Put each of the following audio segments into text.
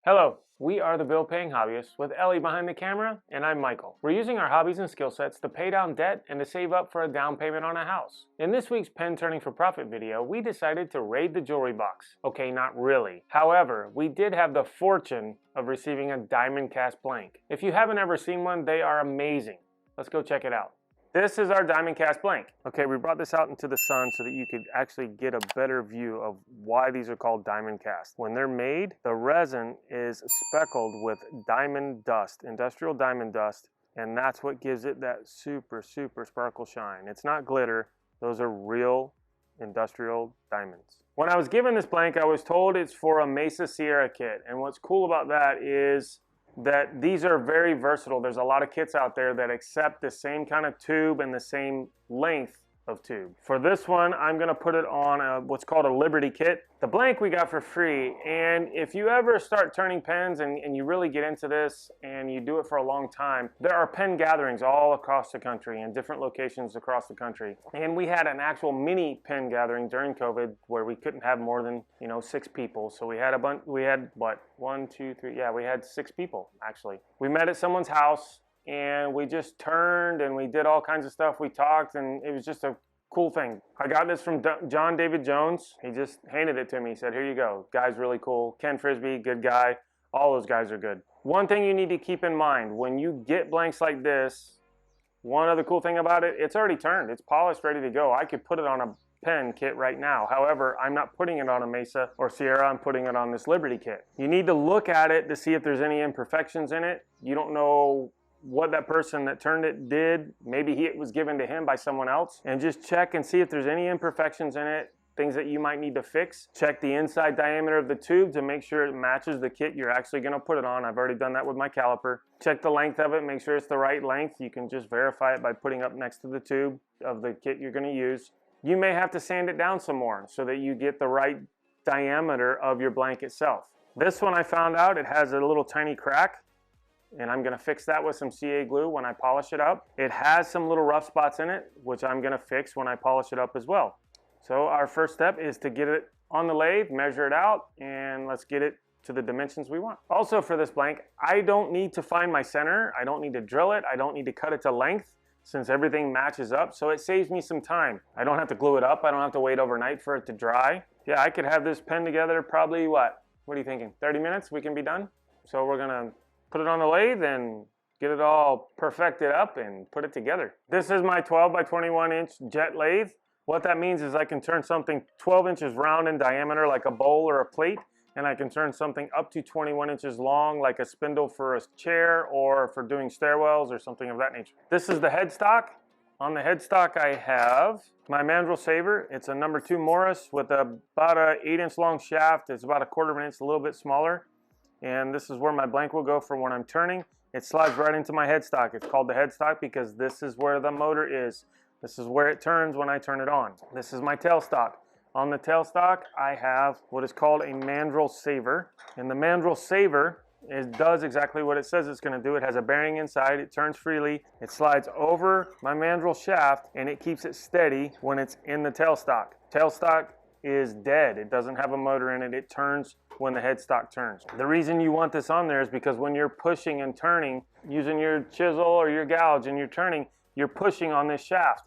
Hello, we are the Bill Paying Hobbyists with Ellie behind the camera, and I'm Michael. We're using our hobbies and skill sets to pay down debt and to save up for a down payment on a house. In this week's Pen Turning for Profit video, we decided to raid the jewelry box. Okay, not really. However, we did have the fortune of receiving a diamond cast blank. If you haven't ever seen one, they are amazing. Let's go check it out. This is our diamond cast blank. Okay, we brought this out into the sun so that you could actually get a better view of why these are called diamond cast. When they're made, the resin is speckled with diamond dust, industrial diamond dust, and that's what gives it that super sparkle shine. It's not glitter, those are real industrial diamonds. When I was given this blank, I was told it's for a Mesa Sierra kit, and what's cool about that is that these are very versatile. There's a lot of kits out there that accept the same kind of tube and the same length of tube. For this one, I'm gonna put it on what's called a Liberty kit. The blank we got for free, and if you ever start turning pens and you really get into this and you do it for a long time, there are pen gatherings all across the country in different locations across the country. And we had an actual mini pen gathering during COVID where we couldn't have more than 6 people. So we had a bunch. We had what, 1, 2, 3? Yeah, we had 6 people actually. We met at someone's house, and we just turned and we did all kinds of stuff. We talked, and it was just a cool thing. I got this from John David Jones. He just handed it to me. He said, here you go. Guy's really cool. Ken Frisbee, good guy. All those guys are good. One thing you need to keep in mind, when you get blanks like this, one other cool thing about it, it's already turned. It's polished, ready to go. I could put it on a pen kit right now. However, I'm not putting it on a Mesa or Sierra. I'm putting it on this Liberty kit. You need to look at it to see if there's any imperfections in it. You don't know what that person that turned it did. Maybe it was given to him by someone else, and just check and see if there's any imperfections in it, things that you might need to fix. Check the inside diameter of the tube to make sure it matches the kit you're actually going to put it on. I've already done that with my caliper. Check the length of it, make sure it's the right length. You can just verify it by putting up next to the tube of the kit you're going to use. You may have to sand it down some more so that you get the right diameter of your blank itself. This one I found out it has a little tiny crack, and I'm gonna fix that with some CA glue when I polish it up. It has some little rough spots in it, which I'm gonna fix when I polish it up as well. So our first step is to get it on the lathe, measure it out, and let's get it to the dimensions we want. Also for this blank, I don't need to find my center. I don't need to drill it. I don't need to cut it to length since everything matches up, so it saves me some time. I don't have to glue it up. I don't have to wait overnight for it to dry. Yeah, I could have this pen together probably what are you thinking? 30 minutes, we can be done? So we're gonna put it on the lathe and get it all perfected up and put it together. This is my 12 by 21 inch jet lathe. What that means is I can turn something 12 inches round in diameter like a bowl or a plate, and I can turn something up to 21 inches long like a spindle for a chair or for doing stairwells or something of that nature. This is the headstock. On the headstock I have my mandrel saver. It's a number 2 Morris with about a 8-inch long shaft. It's about a 1/4 inch, a little bit smaller. And this is where my blank will go for when I'm turning. It slides right into my headstock. It's called the headstock because this is where the motor is. This is where it turns when I turn it on. This is my tailstock. On the tailstock, I have what is called a mandrel saver. And the mandrel saver does exactly what it says it's going to do. It has a bearing inside. It turns freely. It slides over my mandrel shaft, and it keeps it steady when it's in the tailstock. Tailstock is dead. It doesn't have a motor in it. It turns when the headstock turns. The reason you want this on there is because when you're pushing and turning, using your chisel or your gouge and you're turning, you're pushing on this shaft.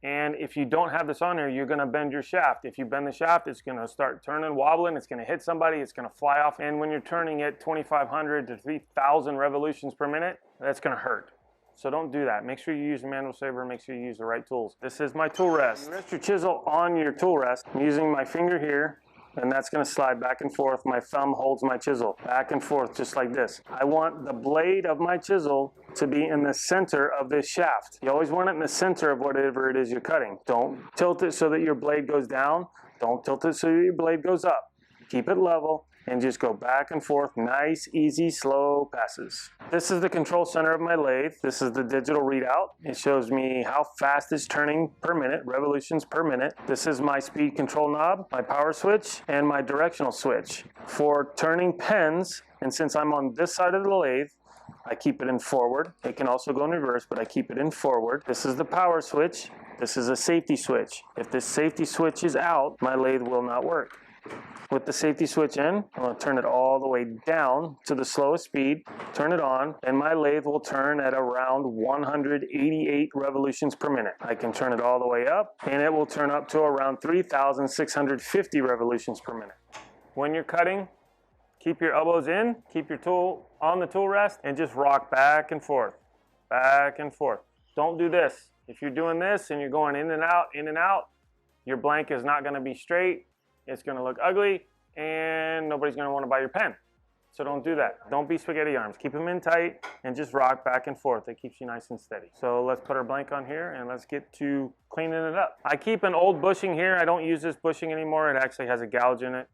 And if you don't have this on there, you're gonna bend your shaft. If you bend the shaft, it's gonna start turning, wobbling, it's gonna hit somebody, it's gonna fly off. And when you're turning at 2,500 to 3,000 revolutions per minute, that's gonna hurt. So don't do that. Make sure you use the mandrel saver, make sure you use the right tools. This is my tool rest. You rest your chisel on your tool rest. I'm using my finger here, and that's gonna slide back and forth. My thumb holds my chisel back and forth just like this. I want the blade of my chisel to be in the center of this shaft. You always want it in the center of whatever it is you're cutting. Don't tilt it so that your blade goes down. Don't tilt it so that your blade goes up. Keep it level and just go back and forth. Nice, easy, slow passes. This is the control center of my lathe. This is the digital readout. It shows me how fast it's turning per minute, revolutions per minute. This is my speed control knob, my power switch, and my directional switch. For turning pens, and since I'm on this side of the lathe, I keep it in forward. It can also go in reverse, but I keep it in forward. This is the power switch. This is a safety switch. If this safety switch is out, my lathe will not work. With the safety switch in, I'm going to turn it all the way down to the slowest speed, turn it on, and my lathe will turn at around 188 revolutions per minute. I can turn it all the way up, and it will turn up to around 3,650 revolutions per minute. When you're cutting, keep your elbows in, keep your tool on the tool rest, and just rock back and forth, back and forth. Don't do this. If you're doing this and you're going in and out, your blank is not going to be straight. It's going to look ugly, and nobody's going to want to buy your pen. So don't do that. Don't be spaghetti arms. Keep them in tight and just rock back and forth. It keeps you nice and steady. So let's put our blank on here and let's get to cleaning it up. I keep an old bushing here. I don't use this bushing anymore. It actually has a gouge in it.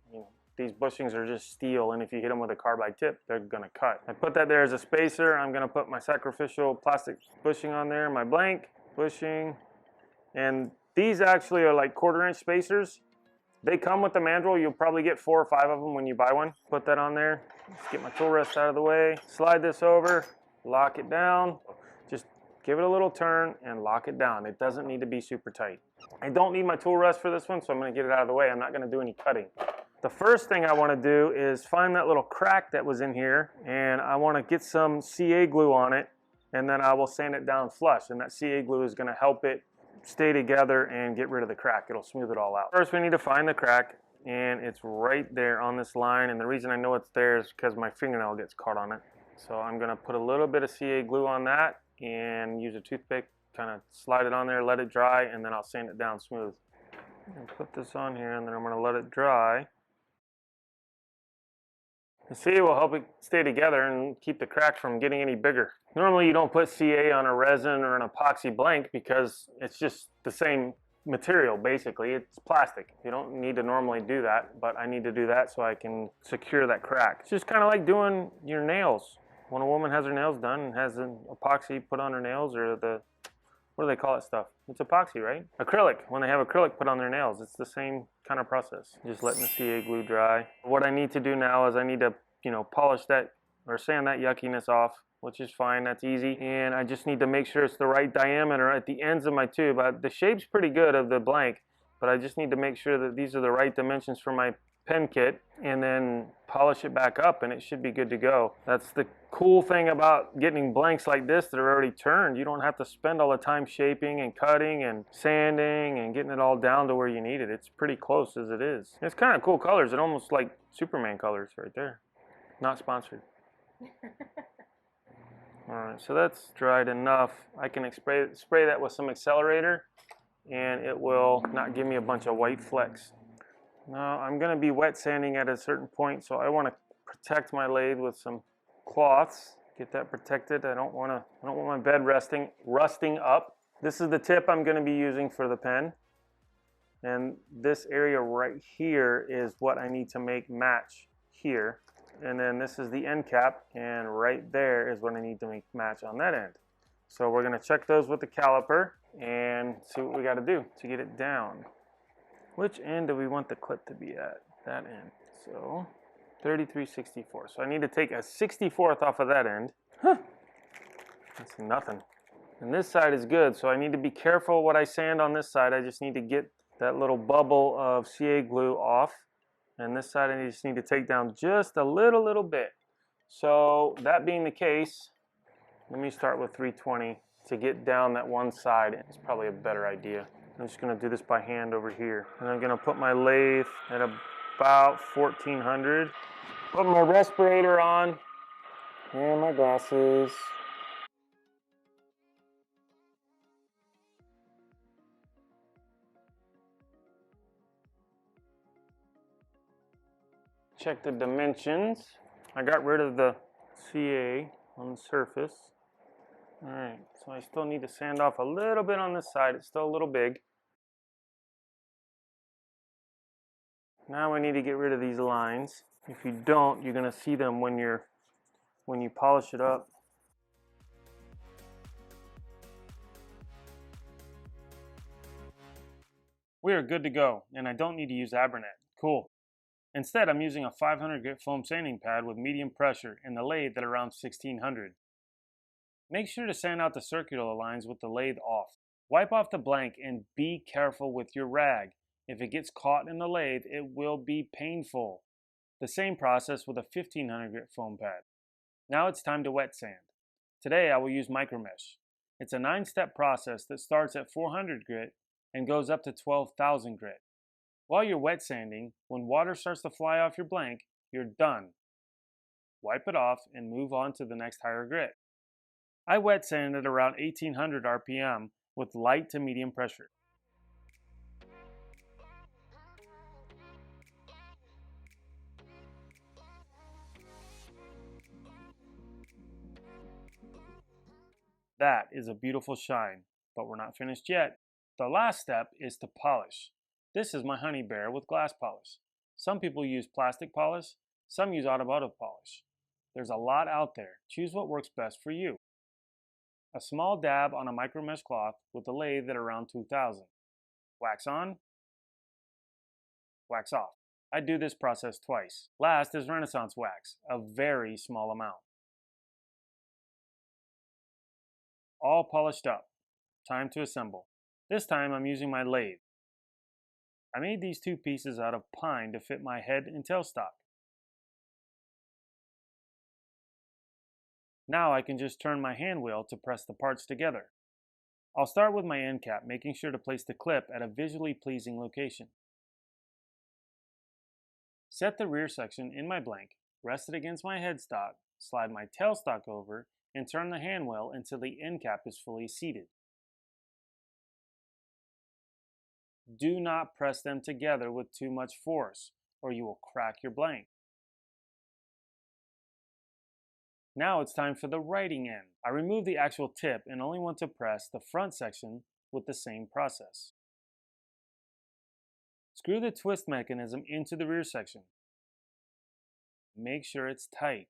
These bushings are just steel, and if you hit them with a carbide tip, they're going to cut. I put that there as a spacer. I'm going to put my sacrificial plastic bushing on there, my blank, bushing, and these actually are like 1/4-inch spacers. They come with the mandrel. You'll probably get 4 or 5 of them when you buy one. Put that on there. Let's get my tool rest out of the way. Slide this over, lock it down. Just give it a little turn and lock it down. It doesn't need to be super tight. I don't need my tool rest for this one, so I'm going to get it out of the way. I'm not going to do any cutting. The first thing I want to do is find that little crack that was in here, and I want to get some CA glue on it, and then I will sand it down flush, and that CA glue is going to help it stay together and get rid of the crack. It'll smooth it all out. First, we need to find the crack, and it's right there on this line, and the reason I know it's there is because my fingernail gets caught on it. So I'm going to put a little bit of CA glue on that and use a toothpick, kind of slide it on there, let it dry, and then I'll sand it down smooth. And put this on here, and then I'm going to let it dry. The CA will help it stay together and keep the crack from getting any bigger. Normally you don't put CA on a resin or an epoxy blank because it's just the same material basically. It's plastic. You don't need to normally do that, but I need to do that so I can secure that crack. It's just kind of like doing your nails. When a woman has her nails done and has an epoxy put on her nails, or the, what do they call it stuff? It's epoxy, right? Acrylic. When they have acrylic put on their nails, it's the same kind of process. Just letting the CA glue dry. What I need to do now is I need to, polish that or sand that yuckiness off, which is fine. That's easy. And I just need to make sure it's the right diameter at the ends of my tube. The shape's pretty good of the blank, but I just need to make sure that these are the right dimensions for my pen kit, and then polish it back up, and it should be good to go. That's the cool thing about getting blanks like this that are already turned. You don't have to spend all the time shaping and cutting and sanding and getting it all down to where you need it. It's pretty close as it is. It's kind of cool colors. It almost like Superman colors right there. Not sponsored. Alright, so that's dried enough. I can spray that with some accelerator, and it will not give me a bunch of white flecks. Now I'm going to be wet sanding at a certain point, so I want to protect my lathe with some cloths. Get that protected. I don't want my bed rusting up. This is the tip I'm going to be using for the pen, and this area right here is what I need to make match here. And then this is the end cap, and right there is what I need to make match on that end. So we're going to check those with the caliper and see what we got to do to get it down. Which end do we want the clip to be at? That end. So 33/64. So I need to take a 64th off of that end. Huh. That's nothing. And this side is good, so I need to be careful what I sand on this side. I just need to get that little bubble of CA glue off. And this side I just need to take down just a little bit. So that being the case, let me start with 320 to get down that one side. It's probably a better idea. I'm just going to do this by hand over here. And I'm going to put my lathe at about 1400. Put my respirator on and my glasses. Check the dimensions. I got rid of the CA on the surface. Alright, so I still need to sand off a little bit on this side. It's still a little big. Now I need to get rid of these lines. If you don't, you're going to see them when you polish it up. We are good to go, and I don't need to use Abernet. Cool. Instead, I'm using a 500 grit foam sanding pad with medium pressure and the lathe at around 1600. Make sure to sand out the circular lines with the lathe off. Wipe off the blank and be careful with your rag. If it gets caught in the lathe, it will be painful. The same process with a 1500 grit foam pad. Now it's time to wet sand. Today I will use micromesh. It's a 9-step process that starts at 400 grit and goes up to 12,000 grit. While you're wet sanding, when water starts to fly off your blank, you're done. Wipe it off and move on to the next higher grit. I wet sand at around 1800 RPM with light to medium pressure. That is a beautiful shine, but we're not finished yet. The last step is to polish. This is my honey bear with glass polish. Some people use plastic polish, some use automotive polish. There's a lot out there. Choose what works best for you. A small dab on a micromesh cloth with the lathe at around 2000. Wax on, wax off. I do this process twice. Last is Renaissance wax, a very small amount. All polished up. Time to assemble. This time I'm using my lathe. I made these two pieces out of pine to fit my head and tailstock. Now I can just turn my hand wheel to press the parts together. I'll start with my end cap, making sure to place the clip at a visually pleasing location. Set the rear section in my blank, rest it against my headstock, slide my tailstock over, and turn the hand wheel until the end cap is fully seated. Do not press them together with too much force, or you will crack your blank. Now it's time for the writing end. I remove the actual tip and only want to press the front section with the same process. Screw the twist mechanism into the rear section. Make sure it's tight.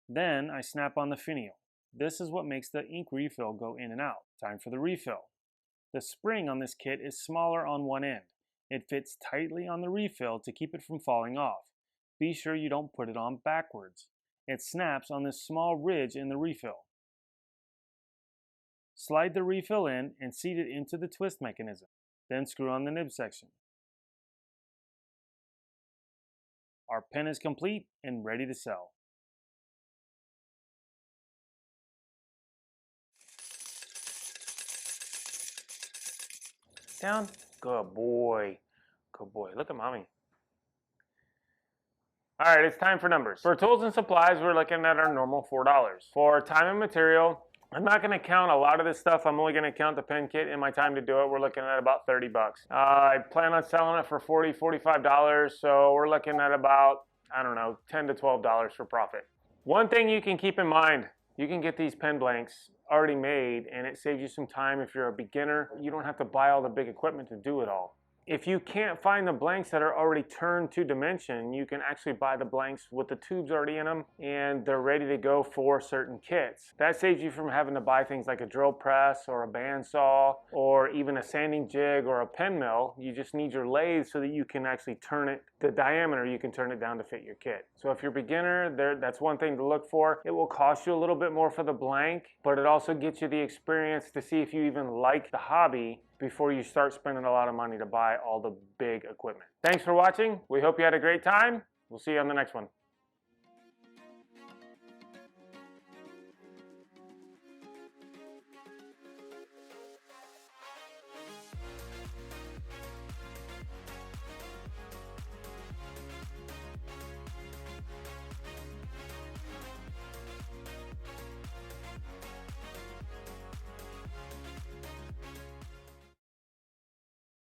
Then I snap on the finial. This is what makes the ink refill go in and out. Time for the refill. The spring on this kit is smaller on one end. It fits tightly on the refill to keep it from falling off. Be sure you don't put it on backwards. It snaps on this small ridge in the refill. Slide the refill in and seat it into the twist mechanism. Then screw on the nib section. Our pen is complete and ready to sell. Down. Good boy. Good boy. Look at mommy. All right, it's time for numbers. For tools and supplies, we're looking at our normal $4. For time and material, I'm not going to count a lot of this stuff. I'm only going to count the pen kit and my time to do it. We're looking at about 30 bucks. I plan on selling it for $40, $45, so we're looking at about, I don't know, $10 to $12 for profit. One thing you can keep in mind, you can get these pen blanks already made and it saves you some time if you're a beginner. You don't have to buy all the big equipment to do it all. If you can't find the blanks that are already turned to dimension, you can actually buy the blanks with the tubes already in them and they're ready to go for certain kits. That saves you from having to buy things like a drill press or a bandsaw or even a sanding jig or a pen mill. You just need your lathe so that you can actually turn it, the diameter, you can turn it down to fit your kit. So if you're a beginner, that's one thing to look for. It will cost you a little bit more for the blank, but it also gets you the experience to see if you even like the hobby before you start spending a lot of money to buy all the big equipment. Thanks for watching. We hope you had a great time. We'll see you on the next one.